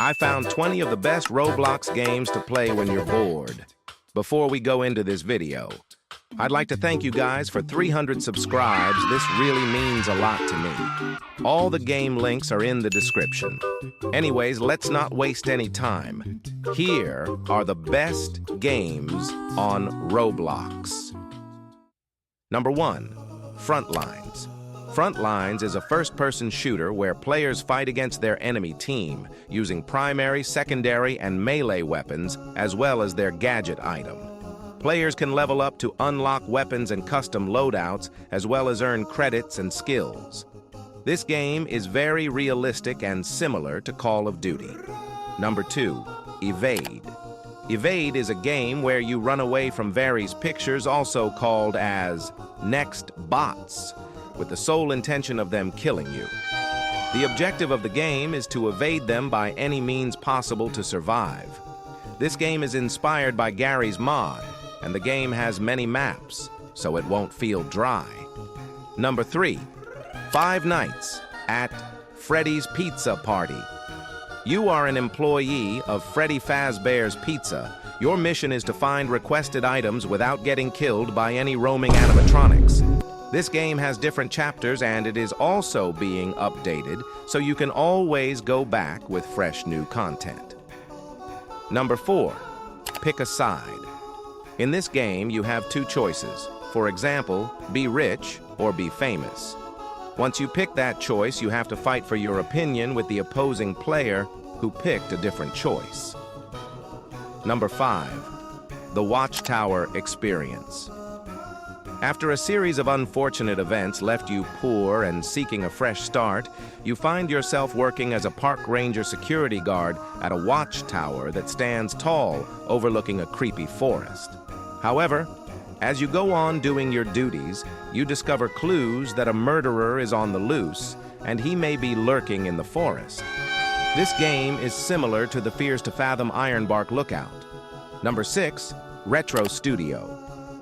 I found 20 of the best Roblox games to play when you're bored. Before we go into this video, I'd like to thank you guys for 300 subscribes. This really means a lot to me. All the game links are in the description. Anyways, let's not waste any time. Here are the best games on Roblox. Number 1, Frontlines. Frontlines is a first-person shooter where players fight against their enemy team using primary, secondary, and melee weapons as well as their gadget item. Players can level up to unlock weapons and custom loadouts as well as earn credits and skills. This game is very realistic and similar to Call of Duty. Number 2, Evade. Evade is a game where you run away from various pictures, also called as next bots, with the sole intention of them killing you. The objective of the game is to evade them by any means possible to survive. This game is inspired by Gary's mod, and the game has many maps, so it won't feel dry. Number 3, Five Nights at Freddy's Pizza Party. You are an employee of Freddy Fazbear's Pizza. Your mission is to find requested items without getting killed by any roaming animatronics. This game has different chapters and it is also being updated, so you can always go back with fresh new content. Number 4, Pick a Side. In this game, you have 2 choices. For example, be rich or be famous. Once you pick that choice, you have to fight for your opinion with the opposing player who picked a different choice. Number 5, the Watchtower Experience. After a series of unfortunate events left you poor and seeking a fresh start, you find yourself working as a park ranger security guard at a watchtower that stands tall overlooking a creepy forest. However, as you go on doing your duties, you discover clues that a murderer is on the loose and he may be lurking in the forest. This game is similar to the Fears to Fathom Ironbark Lookout. Number 6, Retro Studio.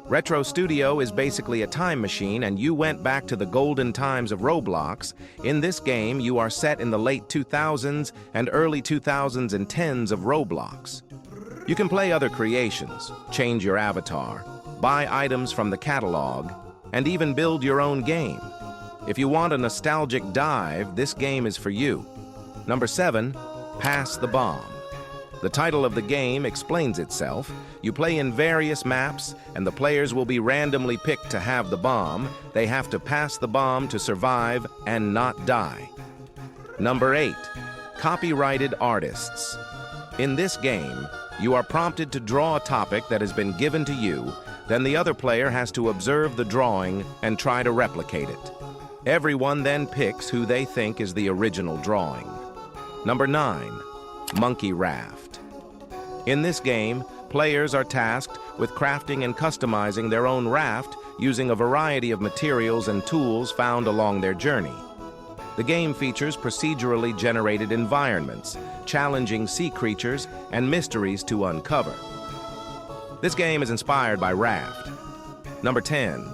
Retro Studio is basically a time machine and you went back to the golden times of Roblox. In this game, you are set in the late 2000s and early 2010s of Roblox. You can play other creations, change your avatar, buy items from the catalog, and even build your own game. If you want a nostalgic dive, this game is for you. Number 7, Pass the Bomb. The title of the game explains itself. You play in various maps, and the players will be randomly picked to have the bomb. They have to pass the bomb to survive and not die. Number 8, Copyrighted Artists. In this game, you are prompted to draw a topic that has been given to you, then the other player has to observe the drawing and try to replicate it. Everyone then picks who they think is the original drawing. Number 9, Monkey Raft. In this game, players are tasked with crafting and customizing their own raft using a variety of materials and tools found along their journey. The game features procedurally generated environments, challenging sea creatures, and mysteries to uncover. This game is inspired by Raft. Number 10,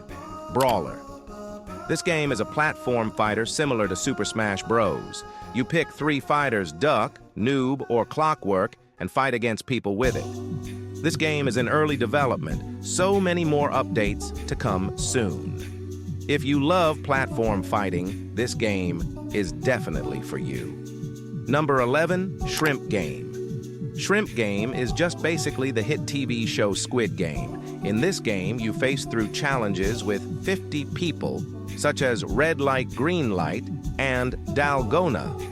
BRAWLR. This game is a platform fighter similar to Super Smash Bros. You pick 3 fighters, Duck, Noob, or Clockwork, and fight against people with it. This game is in early development, so many more updates to come soon. If you love platform fighting, this game is definitely for you. Number 11, Shrimp Game. Shrimp Game is just basically the hit TV show Squid Game. In this game, you face through challenges with 50 people, such as Red Light, Green Light, and Dalgona.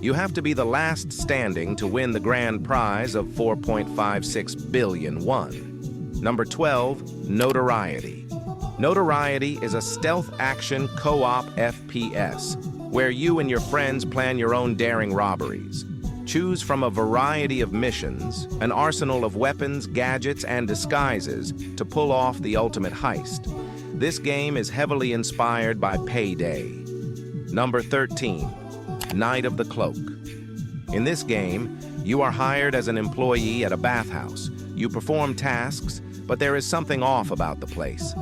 You have to be the last standing to win the grand prize of 4.56 billion won. Number 12, Notoriety. Notoriety is a stealth action co-op FPS, where you and your friends plan your own daring robberies. Choose from a variety of missions, an arsenal of weapons, gadgets, and disguises to pull off the ultimate heist. This game is heavily inspired by Payday. Number 13, Night of the Cloak. In this game, you are hired as an employee at a bathhouse. You perform tasks, but there is something off about the place.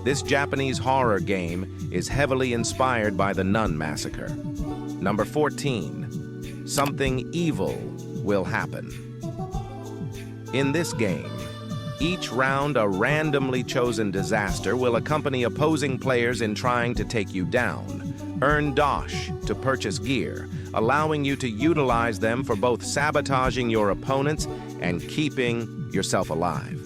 This Japanese horror game is heavily inspired by the Nun Massacre. Number 14, Something Evil will happen. In this game, each round a randomly chosen disaster will accompany opposing players in trying to take you down. Earn Dosh to purchase gear, allowing you to utilize them for both sabotaging your opponents and keeping yourself alive.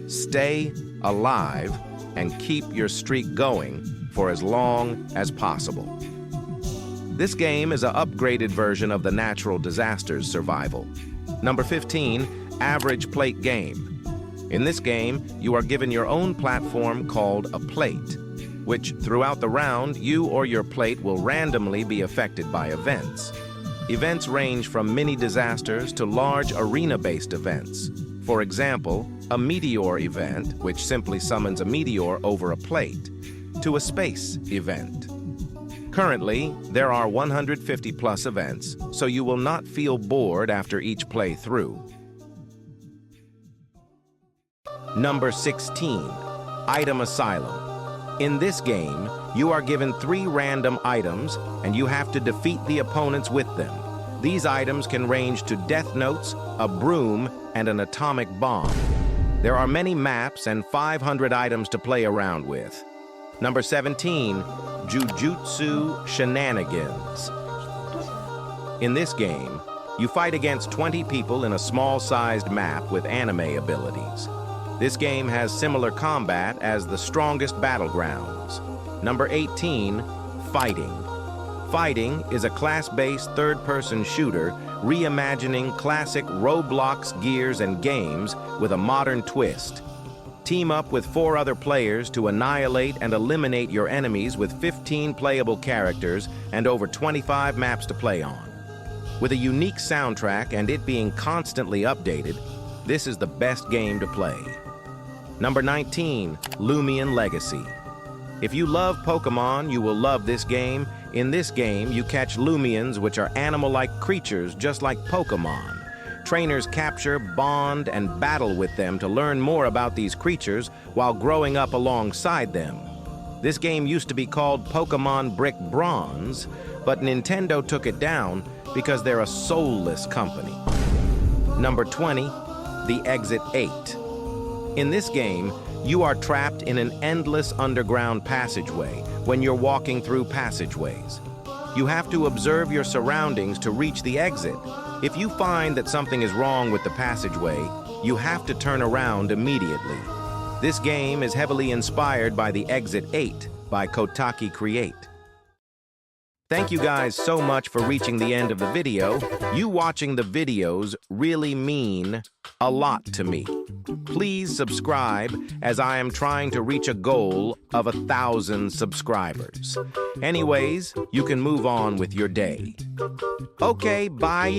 Stay alive and keep your streak going for as long as possible. This game is an upgraded version of the natural disasters survival. Number 15, Average Plate Game. In this game, you are given your own platform called a plate, which throughout the round, you or your plate will randomly be affected by events. Events range from mini disasters to large arena-based events. For example, a meteor event, which simply summons a meteor over a plate, to a space event. Currently, there are 150 plus events, so you will not feel bored after each playthrough. Number 16, Item Asylum. In this game, you are given 3 random items and you have to defeat the opponents with them. These items can range to death notes, a broom, and an atomic bomb. There are many maps and 500 items to play around with. Number 17, Jujutsu Shenanigans. In this game, you fight against 20 people in a small-sized map with anime abilities. This game has similar combat as the strongest battlegrounds. Number 18, Fighting. Fighting is a class-based third-person shooter reimagining classic Roblox gears and games with a modern twist. Team up with 4 other players to annihilate and eliminate your enemies with 15 playable characters and over 25 maps to play on. With a unique soundtrack and it being constantly updated, this is the best game to play. Number 19, LOOMIAN Legacy. If you love Pokemon, you will love this game. In this game, you catch Loomians, which are animal-like creatures just like Pokemon. Trainers capture, bond, and battle with them to learn more about these creatures while growing up alongside them. This game used to be called Pokemon Brick Bronze, but Nintendo took it down because they're a soulless company. Number 20, The Exit 8. In this game, you are trapped in an endless underground passageway when you're walking through passageways. You have to observe your surroundings to reach the exit. If you find that something is wrong with the passageway, you have to turn around immediately. This game is heavily inspired by The Exit 8 by Kotaki Create. Thank you guys so much for reaching the end of the video. You watching the videos really mean a lot to me. Please subscribe as I am trying to reach a goal of 1,000 subscribers. Anyways, you can move on with your day. Okay, bye.